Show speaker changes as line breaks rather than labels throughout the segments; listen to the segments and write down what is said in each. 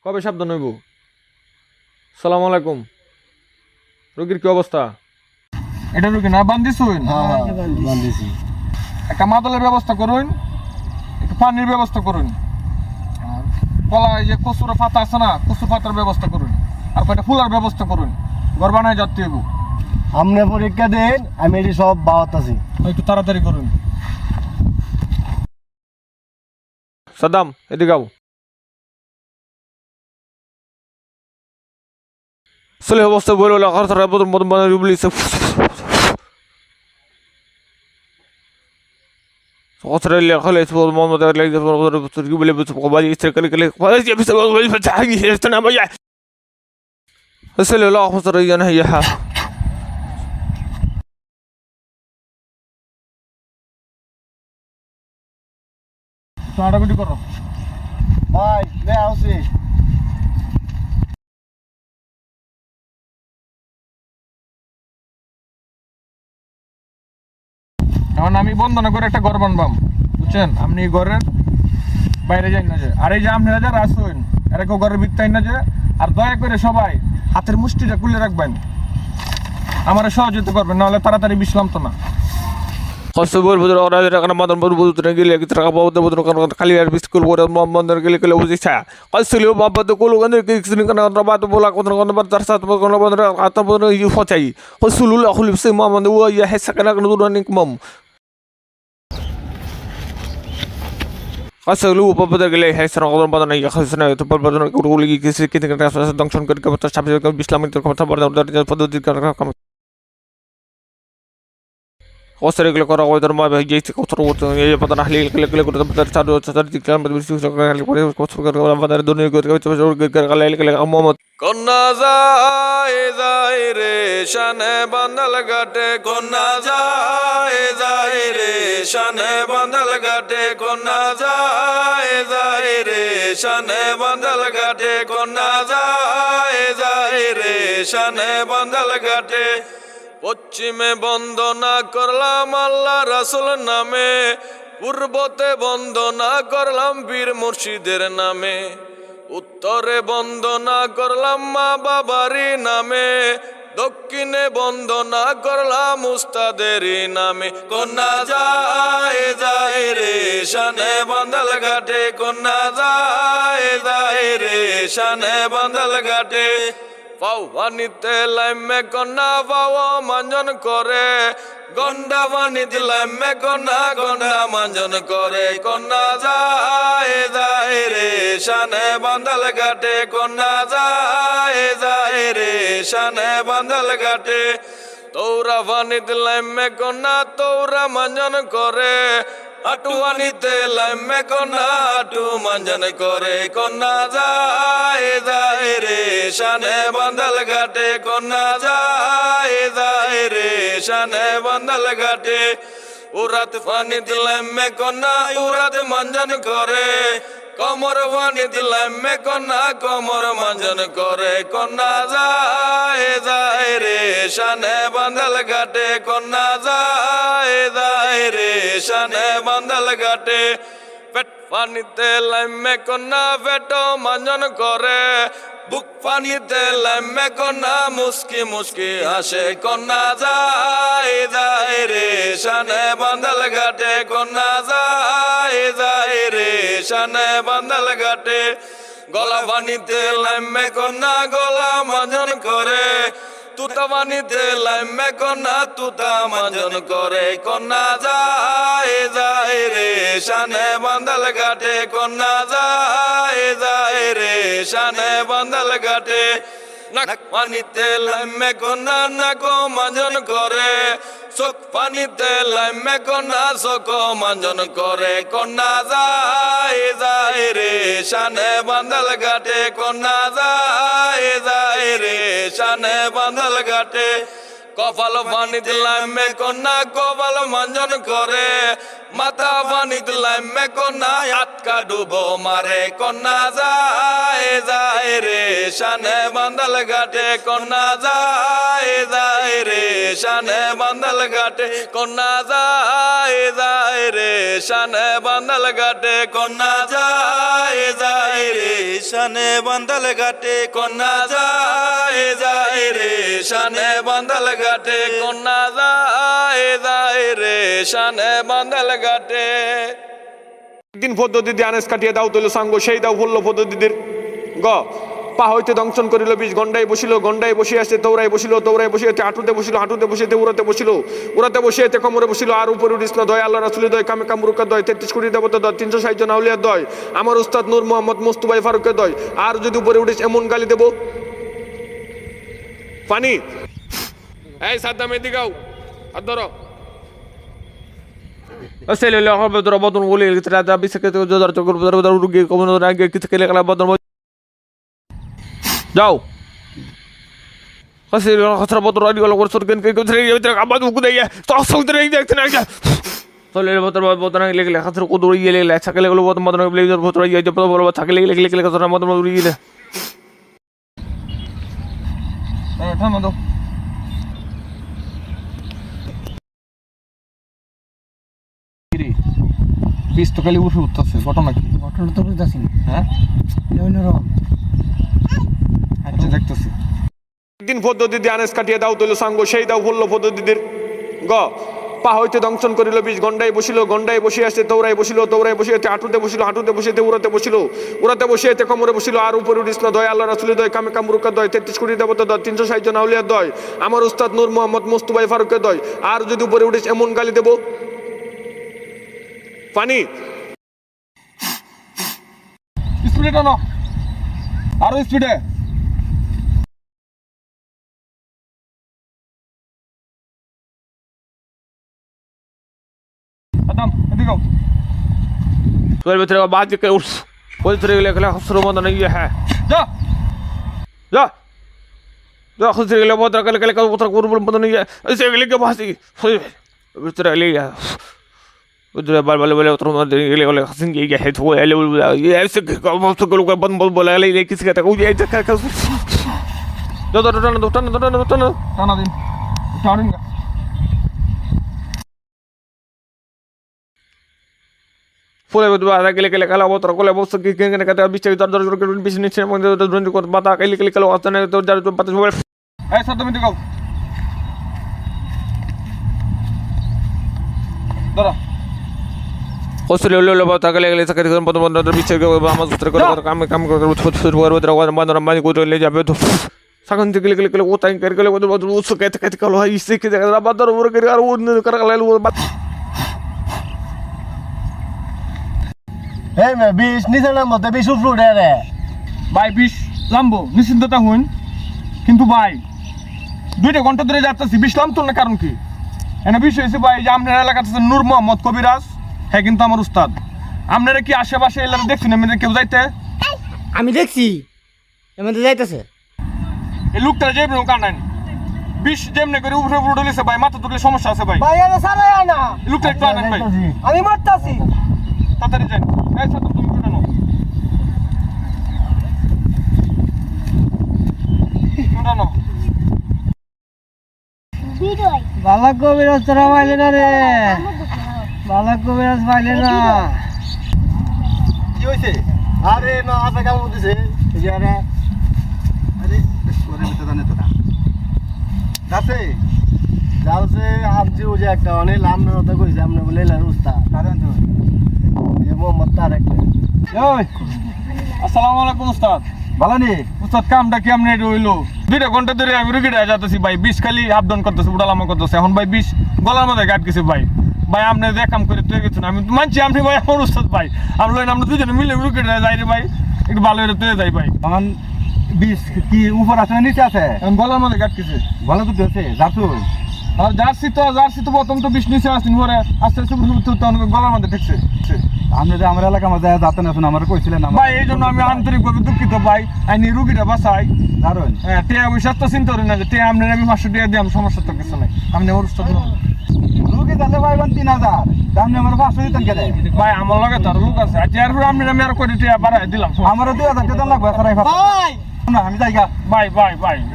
কবে সাবধান হইব? সালাম আলাইকুম। রোগীর কি অবস্থা? এটা রোগী না বান্ধিছুন?
বান্ধিছি।
একটা মাদলের ব্যবস্থা করুন, একটু পানির ব্যবস্থা করুন, আর কলা এই যে কচুর পাতা আছে না, কচুর পাতার ব্যবস্থা করুন, আর কয়টা ফুলার ব্যবস্থা করুন। ঘর বানায় যাতে হইব।
আপনি পরীক্ষা দেন, আমি এটি সব বাওয়াত আছি।
একটু তাড়াতাড়ি করুন। সাদ্দাম এদিকে আও। চলে অবস্থা বলে আকার তারা মতন মতন বানায় ইবলিস وقتل اللي خليت الموضوع ده اللي تجيب اللي بتقبل يستركل كل خلاص يا بس فتحني استنى ما يع اسال الله خسر انا هي ها টাটাগুটি করো
ভাই লে আসি।
এখন আমি বন্ধনা করে একটা ঘর বানবাম, বুঝছেন? আপনি ঘরের বাইরে যাই না যে, আর এই যে আপনারা যারা আসুন এরা কেউ ঘরের ভিতরে না যে, আর দয়া করে সবাই হাতের মুষ্টিটা খুলে রাখবেন, আমার সহযোগিতা করবেন, নাহলে তাড়াতাড়ি বিশ্রাম তো না। কষ্টবল বুঝলো ওরা যেটা মাদন বল বুঝতে গেলে কি টাকা পাবো বুঝলো খালি আর বিস্কুল করে মন্দির গেলে গেলে বুঝিছা কষ্টলিও বাবা তো কোলো গন্ধ কি কিছু কেন বাদ বলা কোন কোন বার তার সাথে কোন বন্ধ আতা বন্ধ ইউ ফচাই কষ্টলুল আখলি সে মামন ও ইয়া হেসা কেন কোন দুরানিক মাম কষ্টলু বাবা গেলে হেসা কোন বন্ধ নাই হেসা তো বল বন্ধ কোলি কি কিছু কি দংশন করে কত সাবজে ইসলামিক কথা বড় পদ্ধতি وصل كل قرار ما بيجي كثر وطن بدنا نحلي كل كل بدنا تساعد تساعد كلام بس كثر كل بدنا الدنيا كل أمامات كنا زاير شان بندل غटे كنا زاير شان بندل غटे كنا زاير شان بندل غटे كنا زاير شان بندل غटे পশ্চিমে বন্দনা করলাম আল্লাহ রাসূল নামে, পূর্বতে বন্দনা করলাম বীর মুর্শিদের নামে, উত্তরে বন্দনা করলাম মা বাবারই নামে, দক্ষিণে বন্দনা করলাম উস্তাদেরই নামে। কন্যা যায় রে শানে বান্দল ঘাটে, কন্যা যায় রে শানে বান্দল ঘাটে। পাও পানিতে লাইমে কন্যা পাও মাঞ্জন করে, গন্ডা পানিতে লাইমে কন্যা গন্ডা মাঞ্জন করে। কন্যা যায় রে শানে বান্দল ঘাটে, কন্যা যায় রে শানে বান্দল ঘাটে। তৌরা পানিতে লাইমে কন্যা তৌরা মাঞ্জন করে, আটুয়ানিতে লাইমে কন্যা আটু মাঞ্জন করে। কন্যা যায় রে শানে বান্দল ঘাটে, কন্যা যায় রে শানে বান্দল ঘাটে। উরাত পানিতে লাইমে কন্যা উরাত মাঞ্জন করে, কমর পানিতে লাইমে কন্যা কমর মাঞ্জন করে। কন্যা যায় রে শানে বান্দল ঘাটে, কন্যা যায় রে শানে বান্দল ঘাটে। পেট পানিতে লাইমে কন্যা পেট মাঞ্জন করে, বুক পানিতে লাইমে কন্যা মুস্কি মুস্কি হাসে। কন্যা যায় রে শানে বান্দল ঘাটে, কন্যা যায় রে শানে বান্দল ঘাটে। গলা পানিতে লাইমে কন্যা গলা মাঞ্জন করে, তুতা পানিতে লাইমে কন্যা তুতা মাঞ্জন করে। কন্যা যায় রে শানে বান্দল ঘাটে, কন্যা যায় রে শানে বান্দল ঘাটে। নাক পানিতে লাইমে কন্যা নাক মাঞ্জন করে, চোখ পানিতে লাইমে কন্যা চোখ মাঞ্জন করে। কন্যা যায় রে শানে বান্দল ঘাটে, কন্যা যায় রে শানে বান্দল ঘাটে। কপাল পানিতে লাইমে কন্যা কপাল মাঞ্জন করে, মাথা পানিতে লাইমে কন্যা আটকা ডুবো মারে। কন্যা যায় রে শানে বান্দল ঘাটে, কন্যা যায় রে শানে বান্দল ঘাটে। কন্যা যায় রে শানে বান্দল ঘাটে, কন্যা যায় রে
শানে বান্দাল ঘাটে কন্যা যায় রে শানে বান্দাল ঘাটে কন্যা যায় রে শানে বান্দাল ঘাটে।
একদিন পদ্ধতি আনেস কাটিয়ে দাও তৈল সাঙ্গ সেই দাও বললো পদ্ধতিদের গ পা হইতে দংশন করিল 20 গন্ডায় বসিল গন্ডায় বসিয়া আসতে দৌড়ায় বসিতে হাঁটুতে বসিতে উড়াতে বসিতে কোমরে বসিল আর উপরে উঠিস না দয় আল্লাহ রাসূলের দয় কামে কামরুকা দয় 33 কোটি দেবতা দয় 360 জন আউলিয়া দয় আমার উস্তাদ নূর মোহাম্মদ মুস্তাফা ফারুকের দয় আর যদি উপরে উঠিস এমন গালি দেব পানি এই সাদ্দাম এদিকাও হাত ধরো আসলে লহর বদর বদন বলে এটা বিসকে তো জোর চকর বদর রুগী কোন আগে কিছু কেলে কলা বদর যাও আসলে খসরা বদর আদি গলা করে সরকেন কে করে এটা আবাদ উক দেয়া তো সৌদরে দেখতে না চলে বদর বদর লেগে খসরা কো দড়ি লেগে ছাকলে গলো বদর বদর ব্লেজার বদর ইয়ে বদর বদর ছাকলে লেগে খসরা বদর বদর ইয়ে থামো দাও বিশ তো খালি উঠে উঠতেছে ঘটনা কি
ঘটনা তো বুঝতেছি না।
হ্যাঁ
অন্যরকম
আচ্ছা দেখতেছি একদিন পদ্ধতি আনেস কাটিয়ে দাও তৈল সাঙ্গ সেই দাও বললো পদ্ধতিদের গ পা হইতে দংশন করিল 20 গন্ডায় বসিয়া আসতে দৌড়ায় বসিতে হাঁটুতে বসিতে উড়াতে বসিতে কোমরে বসিল আর উপরে উঠিস না দয় আল্লাহ রাসূলের দয় কামে কামরুকা দয় 33 কোটি দেবতা দয় 360 জন আউলিয়া দয় আমার উস্তাদ নূর মোহাম্মদ মুস্তাফা ফারুকের দয় আর যদি উপরে উঠিস এমন গালি দেব পানি স্পিডে টানো আরো স্পিডে আদম এদিকে তোর ভিতরে বাদ के उठ ওই ভিতরে লেখা খসরো মত নাই হ্যাঁ যা যা যা খসরে গেলে বদর গেলে বদর করব মত নাই এসে গেলে কে বাসি ভিতরে ले जा उधर बाल बाल बोले उतर मत गले गले हसन के है तो ले ये ऐसे को लोग बंद बोला ले किसी का तो ये दो टाना दिन टानिंगा ফুলে বাদা গেলে কালা বতর কোলে বস কি কেন কাটা বিচে দর দর করে বিচ নিচে মধ্যে দর করে বাদা গেলে কালো আস্তানে তো যার পাতা সব এই সাথে মিটি গাও ধরো খসরে লো বাতা গেলে সাকে বন্ধ বন্ধ বিচে আমার সূত্র করে কাম করে ছোট বড় বড় মানি করে ले যাবে তো সাকন থেকে গেলে ও তাই করে গেলে ও সুকে থেকে কালো ইসে কি জায়গা বাদর ওর করে আর ও করে গেলে
এই মে 20 নিচে নামবো তো 20 উপরে উঠে রে
ভাই 20 লাম্বো নিশ্চিন্ততা হইন কিন্তু ভাই 2 ঘন্টা ধরে যাচ্ছি 20 লাম তো না কারণ কি এনে বিষয় হইছে ভাই যে আপনার এলাকাতে নূর মোহাম্মদ কবিরাজ হ্যাঁ কিন্তু আমার উস্তাদ আপনারা কি আশেপাশে এলাকা দেখছেন আমাদের কেউ যাইতে
আমি দেখছি এমন যাইতেছে
এই লোকটা যে ব্রো কান্নান 20 যেমনে করে উপরে উপরে উঠেছে ভাই মাথা তুলে সমস্যা আছে ভাই
ভাই আরে সারা না
এই লোকটা একটু আনেন ভাই
আমি মারতাছি
তাড়াতাড়ি যান এই সাথে তুমি উঠানো উঠানো
বালা কবিরাজ তোরা পাইলে না রে বালা কবিরাজ পাইলে না কি হইছে আরে না আপে কাম হইছে এই যে আরে ওরে ভিতরে জানে তো না যাচ্ছে যাওছে আপজি ও যে একটা অনেক লামনা কথা কইছে আপনি বলে এলার উস্তাদ কারণ তো এই মোহাম্মদ তারেক
ওই আসসালামু আলাইকুম উস্তাদ
ভালো নি
উস্তাদ কামটা কি আমনে হইলো 2 ঘন্টা ধরে আমি রুগীটা যাইতেছি ভাই 20 খালি আপ ডাউন করতেছে উড়ালামা করতেছে এখন ভাই 20 গলার মধ্যে কাট গেছে ভাই ভাই আপনি যে কাম করে তুই গেছেন আমি মানছি আপনি ভাই আমার উস্তাদ ভাই আমরা দুজনে মিলে রুগীটা যাই রে ভাই একটু ভালো করে তুই যাই ভাই
তখন 20 কি উপর আছে নিচে আছে
এখন গলার মধ্যে কাট গেছে
ভালো তো আছে যাচ্ছ
আর জার্সি তো প্রথম তো 20 নিচে আসছেন পরে আস্তে আস্তে গলার মধ্যে ঠেকছে
আপনি যে আমার এলাকা মধ্যে যাতেন এখন আমার কইছিলেন না
ভাই এই জন্য আমি আন্তরিকভাবে দুঃখিত ভাই আমি রুগীটা বাঁচাই
দারুন
হ্যাঁ টিয়া আমি স্বাস্থ্য চিন্তা করি না যে টিয়া আপনি আমি 500 টাকা দিই সমস্যা তো কিছু নাই আপনি আমার উস্তাদ
রুগী তাহলে পাইবেন 3000 দামনে আমার 500 দিতেন কেটে
ভাই আমার লগে তো লোক আছে আজ এর আপনি আমি আর করে টিয়া বাড়াই দিলাম
আমারও 2000 টাকা লাগবে সারাই ভাই না আমি যাইগা
ভাই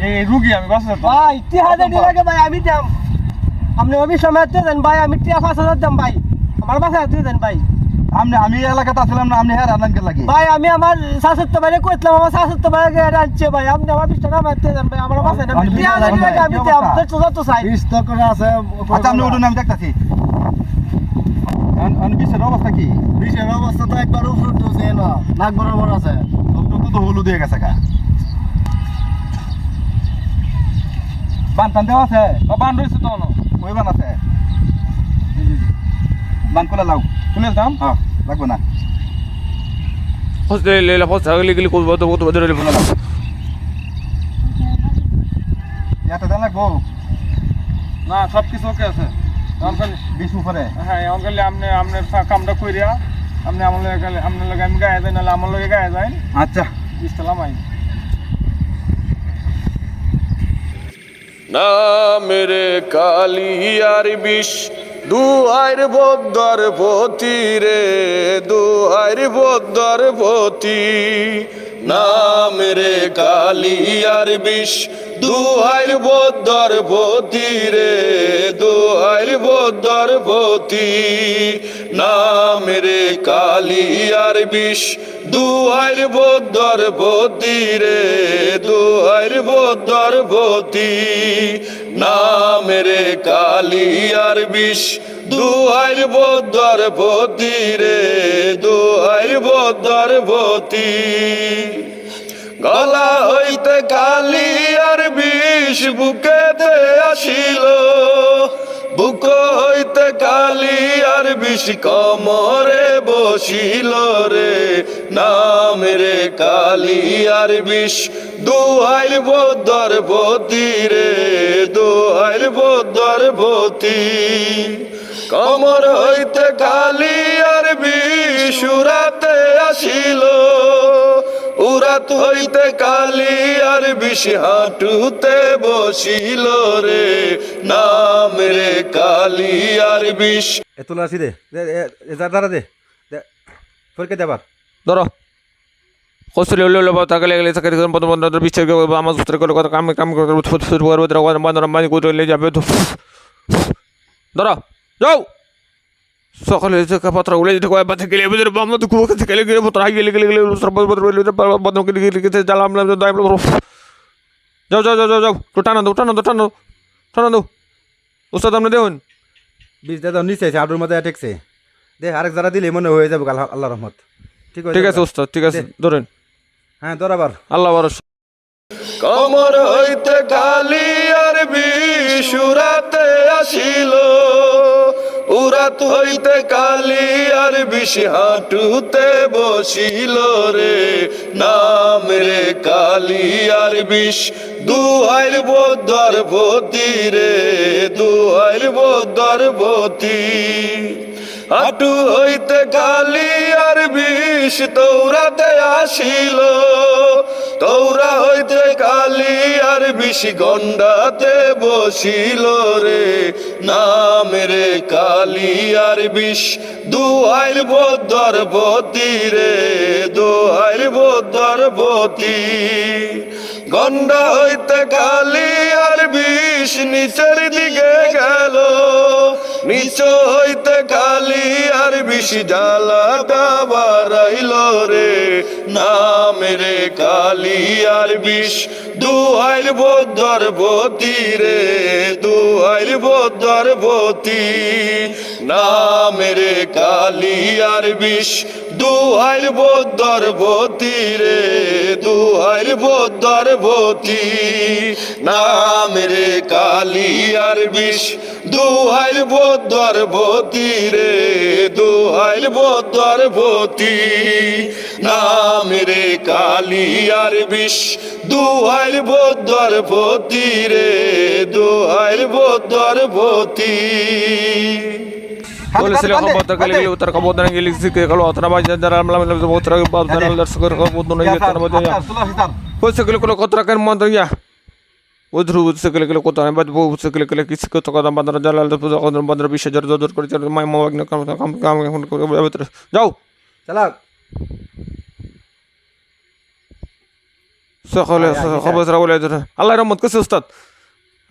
এই রুগী আমি বাঁচাতে
ভাই 3000 টাকা লাগে ভাই আমি দাম আপনি ওই সময় দেন ভাই আমি 5000 দাম ভাই আমার বাসা দেন ভাই
আমি এলাকাতে আসলাম না, আপনি হ্যাঁ রান্নাকে লাগে
ভাই আমি আমার শাশুড়ি বাইরে কইছিলাম, আমার শাশুড়ি বাইরে আনছে ভাই, আপনি আমার 20 টাকা মারতে দেন ভাই, আমার বাসায় না
আমি
20,000 টাকা আমি দিতে আপনি তো চাই।
বিস্তার করে আছে।
আচ্ছা আপনি উঠুন, আমি দেখতেছি বিষের অবস্থা কি?
বিষের অবস্থা তো একবার উপরে উঠছে না, নাক বরাবর আছে।
সবটুকু তো হলুদ হয়ে গেছে গা। বান টান দেওয়া আছে?
বান রয়েছে তো না
ওই বান আছে? বান খুলে লাও।
খুলে দিতাম
হ্যাঁ, লাগবে না।
ফসলে লেলা ফসা গলি গলি কত কত কত বদরে
খুলে লাও। ইয়াতে দেন লাগবো?
না সব কিছু ওকে আছে এখন
বিষ উপরে?
হ্যাঁ এখন গেলে আপনি আপনার কামটা কইরা আপনি আমার লগে গেলে আপনার লগে আমি গায়ে যাই, নাহলে আমার লগে গায়ে যাই,
আচ্ছা
ইসলাম আইন।
না মেরে কালিয়ার বিষ দুয়ার বদ্দার পতি রে, দুয়ার বদ্দার পতি। না মেরে কালিয়ার বিষ দুয়ার বদ্দার পতি রে, দুয়ার বদ্দার পতি। না মেরে কালিয়ার বিষ দুয়ার বদ্দার পতি রে, দুয়ার বদ্দার পতি। না মেরে কালিয়ার বিষ দুয়ার বদ্দার পতি রে, দুয়ার বদ্দার পতি। গলা হইতে কালিয়ার বিষ বুকেতে আসিল, বুক হইতে কালিয়ার বিষ কমরে বসিল রে। নাম রে কালিয়ার বিষ দুয়ার বদ্দার পতি রে, দুয়ার বদ্দার পতি। কমর হইতে কালিয়ার বিষ উড়াতে আসিল, উরাত হইতে কালিয়ার বিষ হাঁটুতে বসিল রে। নাম রে কালিয়ার বিষ।
এ তোলা আসি দে দাঁড়া দে ফরকে দেবার
ধরো কসলে হলো তাকে লেগে থাকে বন্ধ বিচার আমার সূত্রে করে কথা কাম কাম করে বন্ধ মানি করে যাবে তো। ধরো যাও সকালে পত্র উড়ে যেতে কয় বাচ্চা গেলে আমাদের বাম তো খুব কাছে গেলে গেলে পত্র হাই গেলে গেলে গেলে বন্ধ করে গেলে জ্বালাম যাও যাও যাও যাও যাও তো টানা দো টানা দো টানা টানা দো ওস্তাদ আপনি দেখুন
বীজ দাদা নিচে আছে আডুর মধ্যে ঠেকছে দে আরেক যারা দিলে মনে হয়ে যাবে আল্লাহ রহমত
ঠিক আছে ওস্তাদ ঠিক আছে ধরেন
হ্যাঁ ধরাবার
আল্লাহ বরস কমর হইতে কালিয়ার বিষ উড়াতে আসিল, উড়াত হইতে কালিয়ার বিষ হাঁটুতে বসিল রে। নাম রে কালিয়ার বিষ দুয়ার বদ্দার পতি রে, দুয়ার বদ্দার পতি। হাঁটু হইতে কালিয়ার বিষ তৌরাতে আসিল, তৌরা হইতে কালিয়ার বিষ গন্ডাতে বসিল রে। নাম রে কালিয়ার বিষ দুয়ার বদ্দার পতি রে, দুয়ার বদ্দার পতি। গন্ডা হইতে কালিয়ার বিষ নিচের দিকে গেল, নিচ হইতে কালিয়ার বিষ জ্বালাটা বাড়াইল রে। নাম রে কালিয়ার বিষ দুয়ার বদ্দার পতি রে, দুয়ার বদ্দার পতি। নাম রে কালিয়ার বিষ দুয়ার বদ্দার পতি রে, দুয়ার বদ্দার পতি। নাম রে কালিয়ার বিষ দুয়ার বদ্দার পতি রে, দুয়ার বদ্দার পতি। নাম রে কালিয়ার বিষ দুয়ার বদ্দার পতি রে, দুয়ার বদ্দার পতি। বলেছিল খবর গেলে গেলে উত্তর খবর দাঁড়িয়ে গেলে শিখে গেল অতরা বাজে যারা আমলা উত্তর বাজার দর্শকের খবর নয় তার মধ্যে বলছে গেলে কোনো কত রাখার মধ্যে ইয়া উদ্রু বুঝতে গেলে গেলে কত আমি বাদ বুঝতে গেলে গেলে কিছু কত কথা বাজার জালাল পূজা কদর বাজার 20,000 জোর করে মাই মাগনা কাম কাম কাম এখন ভিতরে যাও
চালা
সকালে খবর বলে আল্লাহ রহমত করছে উস্তাদ,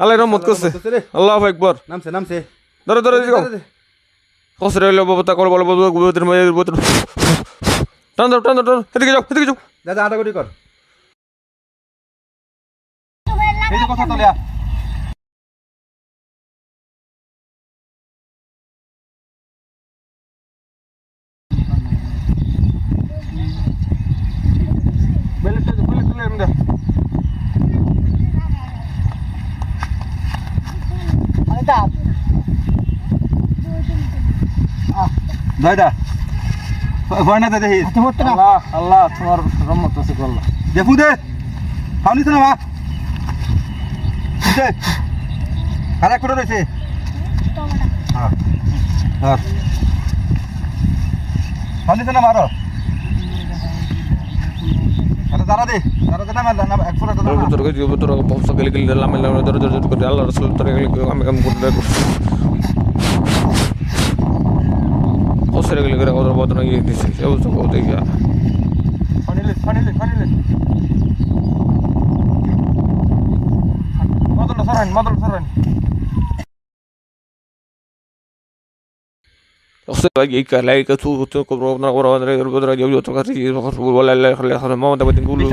আল্লাহ রহমত করছে। আল্লাহু আকবার।
নামছে নামছে
ধরো ধরো যাও কষ্ট হইলো বাবা তা করে বলো টান দাও এদিকে যাও
দাদা আটাগুটি কর এই যে কথা তলিয়া
বেলে তুলে এমনি দে।
দয়দা ভয় না দেখি
আল্লাহ আল্লাহ তোমার রহমত আছে আল্লাহ।
দেখু দে খাওনি না মা কারা করে রয়েছে হ্যাঁ হ্যাঁ খাওনি না মারো দাঁড়া দে না একশো
ব্যবসা গেলে আল্লাহ রসুল আমি কাম করতে কষ্ট গেলে ওদের বদনা গিয়ে দিচ্ছে অবস্থা করতে গিয়া
ফানিলে মদল সরান
এই কালাই কিছু করোনা ওরা yo to casi wala la khale ma da badin gulu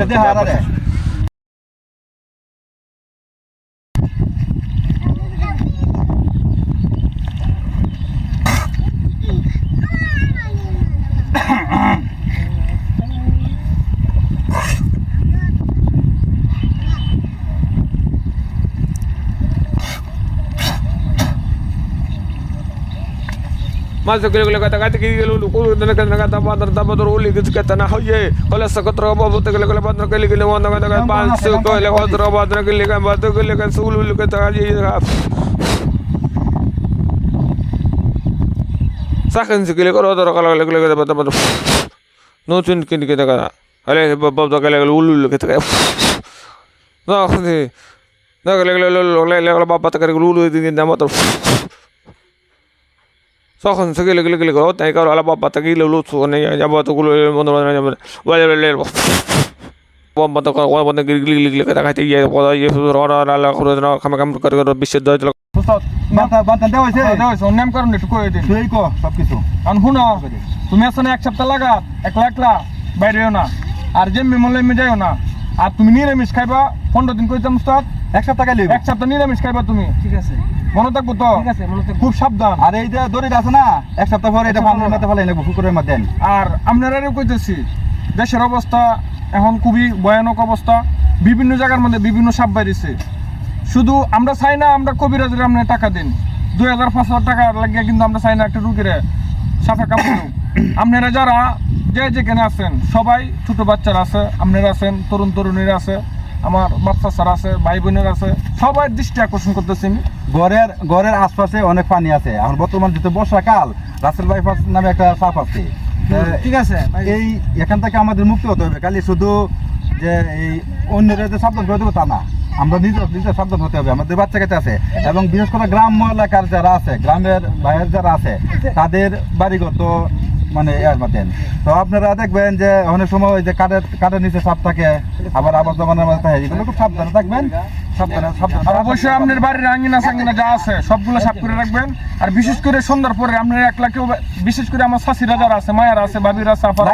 Masuk ke kata-kata kiri lu ko dan kata bandar uli ke kata na hoye kalau sakatra babu te kala bandar kali kali wanda kata bansu ko le hodra bandar kali kan batu kali kan sulu kata aji sakan sikile ko hodra kala kali kata batu no chun kin kata kata ale babu kali ulu kata no khudi na kali babu ta kali ulu din na motor তখন থেকে লেগে করো তাই কারো আলাপ পাতা গিয়ে লুৎ নেই যাবো তোগুলো বন্ধ করে গিলি দেখাইতে গিয়ে খামে কাম করে বিশ্বের
নাম কারণ একটু করে দিন
তুই কো সবকিছু
কারণ শুনো তুমি আসো না এক সপ্তাহ লাগা একলা বাইরেও না আর যে মেমলে যাইও না আর তুমি নিরামিষ খাইবা 15 দিন কইতাম উস্তাদ
এক সপ্তাহ গেলে
এক সপ্তাহ নিরামিষ খাইবা তুমি
ঠিক আছে
মনে থাকবো তো
ঠিক আছে মনে
খুব সাবধান
আর এই যে দড়িটা আছে না এক সপ্তাহ পরে এটা পানির মধ্যে ফেলাই নেবো পুকুরের মধ্যে
আর আপনারাও কইতেছি দেশের অবস্থা এখন খুবই ভয়ানক অবস্থা বিভিন্ন জায়গার মধ্যে বিভিন্ন সাপ বাইরেছে শুধু আমরা চাই না আমরা কবিরাজের আপনি টাকা দিন 2500 টাকা লাগিয়ে কিন্তু আমরা চাই না একটা রুগীরে সাফা কামড় আপনারা যারা যেখানে আছেন সবাই ছোট বাচ্চারা আছে আপনারা আছেন তরুণ তরুণীরা আছে আমার বাচ্চা স্যার আছে ভাই বোনের আছে সবাই দৃষ্টি আকর্ষণ করতেছেন
ঘরের আশপাশে অনেক পানি আছে এখন বর্তমান যেহেতু বর্ষাকাল রাসেল বাইপাস নামে একটা সাপ আছে
ঠিক আছে
এই এখান থেকে আমাদের মুক্তি হতে হবে খালি শুধু যে এই অন্যরা যে সাবধান করে দেবো তা না আমরা নিজে সাবধান হতে হবে আমাদের বাচ্চা কাছে আছে এবং বিশেষ করে গ্রাম্য এলাকার যারা আছে গ্রামের বাইরের যারা আছে তাদের বাড়িঘর তো মানে দেন তো আপনারা দেখবেন যে অনেক সময় ওই যে কাঠের নিচে সাপ থাকে আবার জমানের মধ্যে থাকে এগুলো খুব সাবধানে থাকবেন
আর অবশ্যই আপনার বাড়ির আঙ্গিনা সাঙ্গিনা যা আছে সবগুলো সাফ করে রাখবেন আর বিশেষ করে সন্ধ্যার পরে আপনার একলা কেউ বিশেষ করে আমার শাশিরা যারা আছে মায়েরা আছে বাবিরা সাফার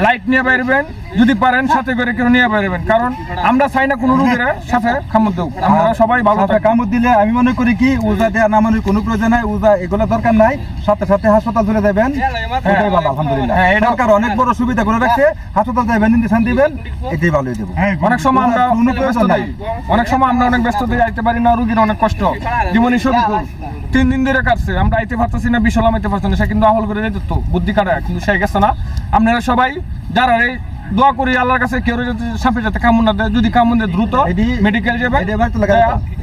লাইট নিয়ে বাইরবেন যদি পারেন সাথে করে কেউ নিয়ে বাইরবেন কারণ আমরা চাই না কোনো রোগীর সাথে কামড় দেব আমরা সবাই ভালো থাকে
কামড় দিলে আমি মনে করি কি উজা দেওয়া নামানোর কোনো প্রয়োজন নাই উজা এগুলো দরকার নাই সাথে হাসপাতাল চলে যাবেন এটাই ভালো আলহামদুলিল্লাহ সরকার অনেক বড় সুবিধা করে রাখছে হাসপাতাল যাবেন ইনজেকশন দিবেন এটাই ভালো হয়ে যাবে
অনেক সময় আমরা অনেক সময় আমরা অনেক ব্যস্ত দিয়ে আইতে পারি না রোগীর অনেক কষ্ট জীবনী শফিকুল 3 দিন ধরে কাটছে আমরা আইতে পারতেছি না বিশাল আইতে পারছি না সে কিন্তু আহল করে যেত বুদ্ধি কাটা কিন্তু সে গেছে না আপনারা সবাই যারা এই দোয়া করি আল্লাহর কাছে কেউ যাতে সাপে যাতে কামড় না দেয় যদি কামড় দেয় দ্রুত মেডিকেল যাবে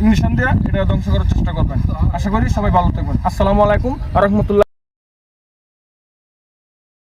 ইঞ্জেকশন দিয়ে এটা ধ্বংস করার চেষ্টা করবেন আশা করি সবাই ভালো থাকবেন আসসালামু আলাইকুম ওয়া রাহমাতুল্লাহ